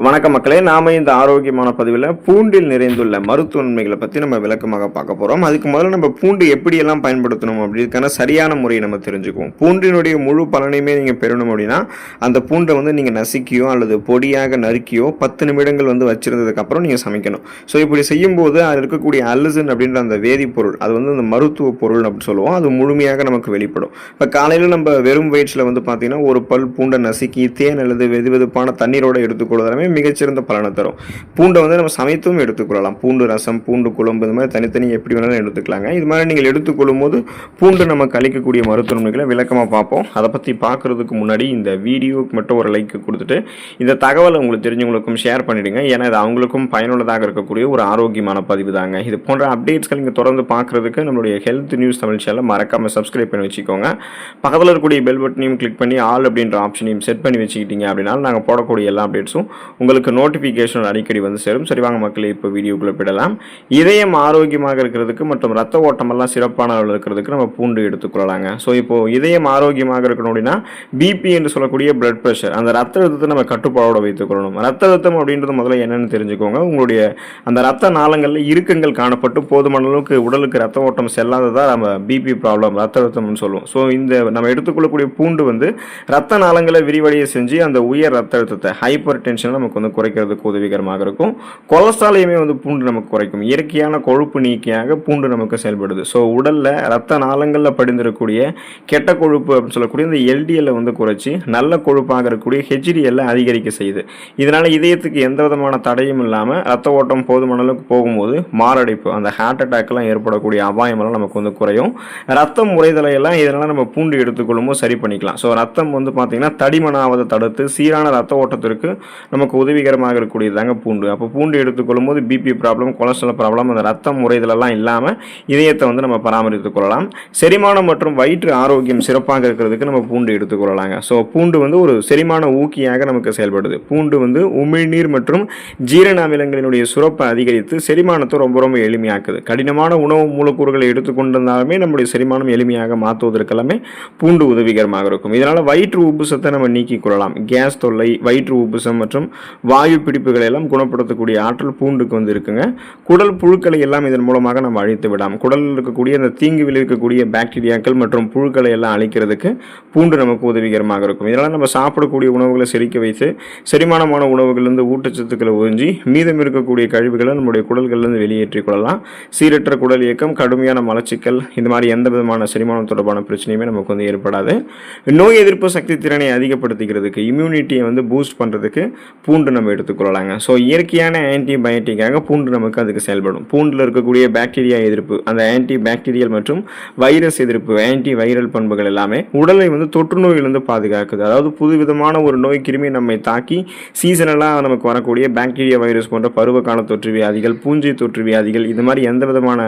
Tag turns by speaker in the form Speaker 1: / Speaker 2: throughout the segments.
Speaker 1: வணக்க மக்களே, நாம இந்த ஆரோக்கியமான பதிவில் பூண்டில் நிறைந்துள்ள மருத்துவ நன்மைகளை பற்றி நம்ம விளக்கமாக பார்க்க போகிறோம். அதுக்கு முதல்ல நம்ம பூண்டு எப்படியெல்லாம் பயன்படுத்தணும் அப்படிங்கிறதுக்கான சரியான முறையை நம்ம தெரிஞ்சுக்குவோம். பூண்டினுடைய முழு பலனையுமே நீங்கள் பெறணும் அப்படின்னா அந்த பூண்டை நீங்கள் நசுக்கியோ அல்லது பொடியாக நறுக்கியோ 10 நிமிடங்கள் வச்சிருந்ததுக்கப்புறம் நீங்கள் சமைக்கணும். ஸோ இப்படி செய்யும்போது அதில் இருக்கக்கூடிய அல்லசின் அப்படின்ற அந்த வேதிப்பொருள், அது அந்த மருத்துவ பொருள் அப்படின்னு சொல்லுவோம், அது முழுமையாக நமக்கு வெளிப்படும். இப்போ காலையில் நம்ம வெறும் வயிற்றில் பார்த்தீங்கன்னா ஒரு பல் பூண்டை நசுக்கி தேன் அல்லது வெதுவெதுப்பான தண்ணீரோட எடுத்துக்கொள்வதாலுமே மிகச்சிறந்த பலனை தரும். பூண்டை நம்ம சமைத்தும் எடுத்துக்கொள்ளலாம். பூண்டு ரசம், பூண்டு குழம்பு, இந்த மாதிரி தனித்தனி எப்படி வேணாலும் எடுத்துக்கலாங்க. இது மாதிரி நீங்கள் எடுத்துக்கொள்ளும் போது பூண்டு நமக்கு அளிக்கக்கூடிய மருத்துவ நன்மைகளை விளக்கமாக பார்ப்போம். அதை பற்றி பார்க்கறதுக்கு முன்னாடி இந்த வீடியோக்கு மட்டும் ஒரு லைக் கொடுத்துட்டு இந்த தகவலை உங்களுக்கு தெரிஞ்சவங்களுக்கும் ஷேர் பண்ணிடுங்க. ஏன்னா இது அவங்களுக்கும் பயனுள்ளதாக இருக்கக்கூடிய ஒரு ஆரோக்கியமான பதிவு தாங்க. இது போன்ற அப்டேட்ஸ்கள் நீங்கள் தொடர்ந்து பார்க்கறதுக்கு நம்மளுடைய ஹெல்த் நியூஸ் தமிழ் சேனலை மறக்காமல் சப்ஸ்கிரைப் பண்ணி வச்சுக்கோங்க. பக்கத்தில் இருக்கக்கூடிய பெல் பட்டனையும் கிளிக் பண்ணி ஆல் அப்படின்ற ஆப்ஷனையும் செட் பண்ணி வச்சுக்கிட்டீங்க அப்படின்னா நாங்கள் போடக்கூடிய எல்லா அப்டேட்ஸும் உங்களுக்கு நோட்டிஃபிகேஷன் அடிக்கடி சேரும். சரி வாங்க மக்களே, இப்போ வீடியோக்குள்ளே போயிடலாம். இதயம் ஆரோக்கியமாக இருக்கிறதுக்கு மற்றும் ரத்த ஓட்டமெல்லாம் சிறப்பான அளவில் இருக்கிறதுக்கு நம்ம பூண்டு எடுத்துக்கொள்ளலாங்க. ஸோ இப்போ இதயம் ஆரோக்கியமாக இருக்கணும் அப்படின்னா பிபி என்று சொல்லக்கூடிய பிளட் ப்ரெஷர், அந்த ரத்த அழுத்தத்தை நம்ம கட்டுப்பாடோட வைத்துக்கொள்ளணும். ரத்த அழுத்தம் அப்படின்றது முதல்ல என்னன்னு தெரிஞ்சுக்கோங்க. உங்களுடைய அந்த ரத்த நாளங்களில் இறுக்கங்கள் காணப்பட்டு போதுமான அளவுக்கு உடலுக்கு ரத்த ஓட்டம் செல்லாததான் நம்ம பிபி ப்ராப்ளம், ரத்த அழுத்தம்னு சொல்லுவோம். ஸோ இந்த நம்ம எடுத்துக்கொள்ளக்கூடிய பூண்டு ரத்த நாளங்களை விரிவடைய செஞ்சு அந்த உயர் ரத்த அழுத்தத்தை, ஹைப்பர் டென்ஷன் நமக்கு குறைக்கிறதுக்கு உதவிகரமாக இருக்கும். கொலஸ்ட்ராலையுமே பூண்டு நமக்கு குறைக்கும். இயற்கையான கொழுப்பு நீக்கியாக பூண்டு நமக்கு செயல்படுது. ஸோ உடல்ல ரத்த நாளங்களில் படிந்திருக்கக்கூடிய கெட்ட கொழுப்பு அப்படின்னு சொல்லக்கூடிய இந்த எல்டிஎல் குறைச்சி நல்ல கொழுப்பாக இருக்கக்கூடிய ஹெச்டிஎல் அதிகரிக்க செய்யுது. இதனால இதயத்துக்கு எந்த விதமான தடையும் இல்லாமல் ரத்த ஓட்டம் போதுமான அளவுக்கு போகும்போது மாரடைப்பு, அந்த ஹார்ட் அட்டாக்லாம் ஏற்படக்கூடிய அபாயமெல்லாம் நமக்கு குறையும். ரத்தம் உறைதலையெல்லாம் இதனால நம்ம பூண்டு எடுத்துக்கொள்ளும்போது சரி பண்ணிக்கலாம். ஸோ ரத்தம் பார்த்தீங்கன்னா தடிமனாவதை தடுத்து சீரான ரத்த ஓட்டத்திற்கு நமக்கு உதவிகரமாக இருக்கக்கூடியது தாங்க பூண்டு. அப்போ பூண்டு எடுத்துக்கொள்ளும் போது பிபி ப்ராப்ளம், கொலஸ்ட்ரால் ப்ராப்ளம், அந்த ரத்தம் முறைதலெல்லாம் இல்லாமல் இதயத்தை நம்ம பராமரித்துக் கொள்ளலாம். செரிமானம் மற்றும் வயிற்று ஆரோக்கியம் சிறப்பாக இருக்கிறதுக்கு நம்ம பூண்டு எடுத்துக்கொள்ளலாங்க. ஸோ பூண்டு ஒரு செரிமான ஊக்கியாக நமக்கு செயல்படுது. பூண்டு உமிழ்நீர் மற்றும் ஜீரண அமிலங்களினுடைய சுரப்பை அதிகரித்து செரிமானத்தை ரொம்ப ரொம்ப எளிமையாக்குது. கடினமான உணவு மூலக்கூறுகளை எடுத்துக்கொண்டிருந்தாலுமே நம்முடைய செரிமானம் எளிமையாக மாற்றுவதற்கெல்லாமே பூண்டு உதவிகரமாக இருக்கும். இதனால் வயிற்று உப்புசத்தை நம்ம நீக்கிக் கொள்ளலாம். கேஸ் தொல்லை, வயிற்று உப்புசம் மற்றும் வாயு பிடிப்புகளை எல்லாம் குணப்படுத்தக்கூடிய ஆற்றல் பூண்டுக்கு இருக்குங்க. குடல் புழுக்களை எல்லாம் இதன் மூலமாக நம்ம அழித்து விடாம். குடலில் இருக்கக்கூடிய அந்த தீங்கு விளைவிக்கக்கூடிய பாக்டீரியாக்கள் மற்றும் புழுக்களை எல்லாம் அழிக்கிறதுக்கு பூண்டு நமக்கு உதவிகரமாக இருக்கும். இதனால் நம்ம சாப்பிடக்கூடிய உணவுகளை செரிக்க வைத்து செரிமானமான உணவுகளிலிருந்து ஊட்டச்சத்துக்களை உறிஞ்சி மீதம் இருக்கக்கூடிய கழிவுகளை நம்முடைய குடல்களிலிருந்து வெளியேற்றிக் கொள்ளலாம். சீரற்ற குடல் இயக்கம், கடுமையான மலச்சிக்கல், இந்த மாதிரி எந்த விதமான செரிமானம் தொடர்பான பிரச்சனையுமே நமக்கு ஏற்படாது. நோய் எதிர்ப்பு சக்தி திறனை அதிகப்படுத்திக்கிறதுக்கு, இம்யூனிட்டியை பூஸ்ட் பண்ணுறதுக்கு பூண்டு நம்ம எடுத்துக்கொள்ளலாங்க. ஸோ இயற்கையான ஆன்டிபயோட்டிக்காக பூண்டு நமக்கு அதுக்கு செயல்படும். பூண்டில் இருக்கக்கூடிய பாக்டீரியா எதிர்ப்பு, அந்த ஆன்டி பாக்டீரியல் மற்றும் வைரஸ் எதிர்ப்பு, ஆன்டி வைரல் பண்புகள் எல்லாமே உடலை தொற்று நோயிலிருந்து பாதுகாக்குது. அதாவது புதுவிதமான ஒரு நோய் கிருமி நம்மை தாக்கி சீசனலாக நமக்கு வரக்கூடிய பாக்டீரியா வைரஸ் போன்ற பருவகால தொற்று வியாதிகள், பூஞ்சை தொற்று வியாதிகள், இது மாதிரி எந்த விதமான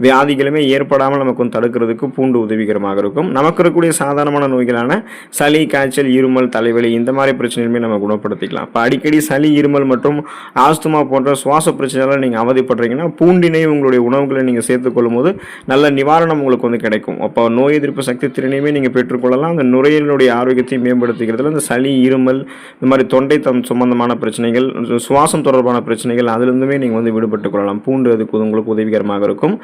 Speaker 1: வியாதிகளுமே ஏற்படாமல் நமக்கு தடுக்கிறதுக்கு பூண்டு உதவிகரமாக இருக்கும். நமக்கு இருக்கக்கூடிய சாதாரணமான நோய்களான சளி, காய்ச்சல், இருமல், தலைவலி, இந்த மாதிரி பிரச்சனையுமே நம்ம குணப்படுத்திக்கலாம். இப்போ அடிக்கடி சளி, இருமல் மற்றும் ஆஸ்துமா போன்ற சுவாச பிரச்சனைகள் நீங்கள் அவதிப்படுறீங்கன்னா பூண்டினை உங்களுடைய உணவுகளை நீங்கள் சேர்த்துக்கொள்ளும் போது நல்ல நிவாரணம் உங்களுக்கு கிடைக்கும். அப்போ நோய் எதிர்ப்பு சக்தி திறனையுமே நீங்கள் பெற்றுக்கொள்ளலாம். அந்த நுரையீரலுடைய ஆரோக்கியத்தை மேம்படுத்துகிறதுல இந்த சளி, இருமல், இந்த மாதிரி தொண்டை சம்பந்தமான பிரச்சனைகள், சுவாசம் தொடர்பான பிரச்சனைகள், அதிலிருந்துமே நீங்கள் விடுபட்டுக் கொள்ளலாம். பூண்டு அதுக்கு உங்களுக்கு உதவிகரமாக இருக்கும்.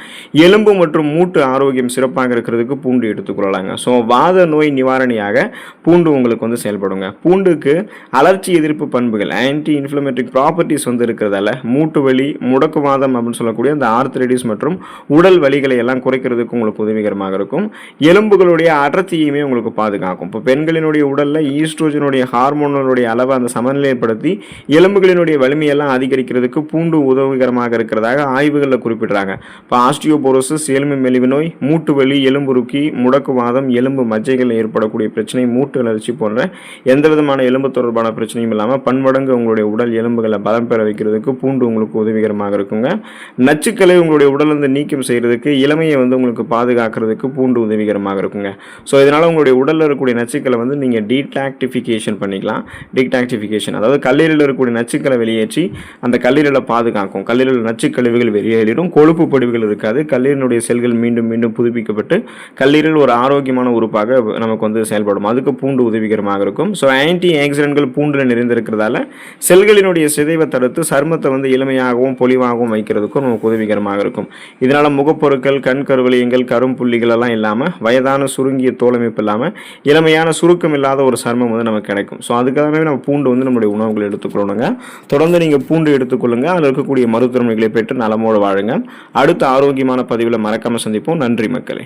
Speaker 1: எலும்பு மற்றும் மூட்டு ஆரோக்கியம் சிறப்பாக இருக்கிறதுக்கு பூண்டு எடுத்துக்கொள்ளலாங்க. ஸோ வாத நோய் நிவாரணியாக பூண்டு உங்களுக்கு செயல்படுங்க. பூண்டுக்கு அலர்ச்சி எதிர்ப்பு பண்புகள், ஆன்டி இன்ஃப்ளமேட்டரி ப்ராப்பர்ட்டிஸ் இருக்கிறதால மூட்டு வலி, முடக்குவாதம் அப்படின்னு சொல்லக்கூடிய அந்த ஆர்த்ரைட்டிஸ் மற்றும் உடல் வலிகளை எல்லாம் குறைக்கிறதுக்கு உங்களுக்கு உதவிகரமாக இருக்கும். எலும்புகளுடைய அடர்த்தியுமே உங்களுக்கு பாதுகாக்கும். இப்போ பெண்களினுடைய உடலில் ஈஸ்ட்ரோஜனுடைய ஹார்மோன்களுடைய அளவை அந்த சமநிலைப்படுத்தி எலும்புகளினுடைய வலிமையெல்லாம் அதிகரிக்கிறதுக்கு பூண்டு உதவிகரமாக இருக்கிறதாக ஆய்வுகளில் குறிப்பிடுறாங்க. இப்போ ஆஸ்டியோபோரோசிஸ், எலும்பு மெலிவு நோய், மூட்டு வலி, எலும்புருக்கி, முடக்குவாதம், எலும்பு மஜ்ஜைகள் ஏற்படக்கூடிய பிரச்சனை, மூட்டு அலர்ச்சி போன்ற எந்த விதமான எலும்பு தொடர்பான பிரச்சனையும் இல்லாமல் பன்மடங்கு உங்களுடைய உடல் எலும்புகளை பலம் பெற வைக்கிறதுக்கு பூண்டு உங்களுக்கு உதவிகரமாக இருக்குங்க. நச்சுக்களை உங்களுடைய உடலிருந்து நீக்கம் செய்கிறதுக்கு, இளமையை உங்களுக்கு பாதுகாக்கிறதுக்கு பூண்டு உதவிகரமாக இருக்குங்க. ஸோ இதனால் உங்களுடைய உடலில் இருக்கக்கூடிய நச்சுக்களை நீங்கள் டீடாக்டிஃபிகேஷன் பண்ணிக்கலாம். டீடாக்டிஃபிகேஷன் அதாவது கல்லீரலில் இருக்கக்கூடிய நச்சுக்களை வெளியேற்றி அந்த கல்லீரலை பாதுகாக்கும். கல்லீரல் நச்சுக்கழிவுகள் வெளியேறிடும், கொழுப்பு படிவுகள் இருக்காது, கல்லீரலுடைய செல்கள் மீண்டும் மீண்டும் புதுப்பிக்கப்பட்டு கல்லீரல் ஒரு ஆரோக்கியமான உறுப்பாக நமக்கு செயல்படும். அதுக்கு பூண்டு உதவிகரமாக இருக்கும். ஸோ ஆன்டி ஆக்சிடென்ட்கள் பூண்டில் நிறைந்திருக்கிறதால செல்களினுடைய சிதைவை தடுத்து சருமத்தை வந்து இளமையாகவும் பொலிவாகவும் வைக்கிறதுக்கும் நமக்கு உதவிகரமாக இருக்கும். இதனால் முகப்பொருட்கள், கண் கருவலியங்கள், கரும்புள்ளிகள் எல்லாம் இல்லாமல் வயதான சுருங்கிய தோலமைப்பு இல்லாமல் இளமையான சுருக்கம் இல்லாத ஒரு சருமம் வந்து நமக்கு கிடைக்கும். ஸோ அதுக்காகவே நம்ம பூண்டு வந்து நம்முடைய உணவுகளை எடுத்துக்கொள்ளணுங்க. தொடர்ந்து நீங்கள் பூண்டு எடுத்துக்கொள்ளுங்க. அதில் இருக்கக்கூடிய மருத்துவமைகளை பெற்று நலமோடு வாழுங்க. அடுத்த ஆரோக்கியமான பதிவில் மறக்காமல் சந்திப்போம். நன்றி மக்களே.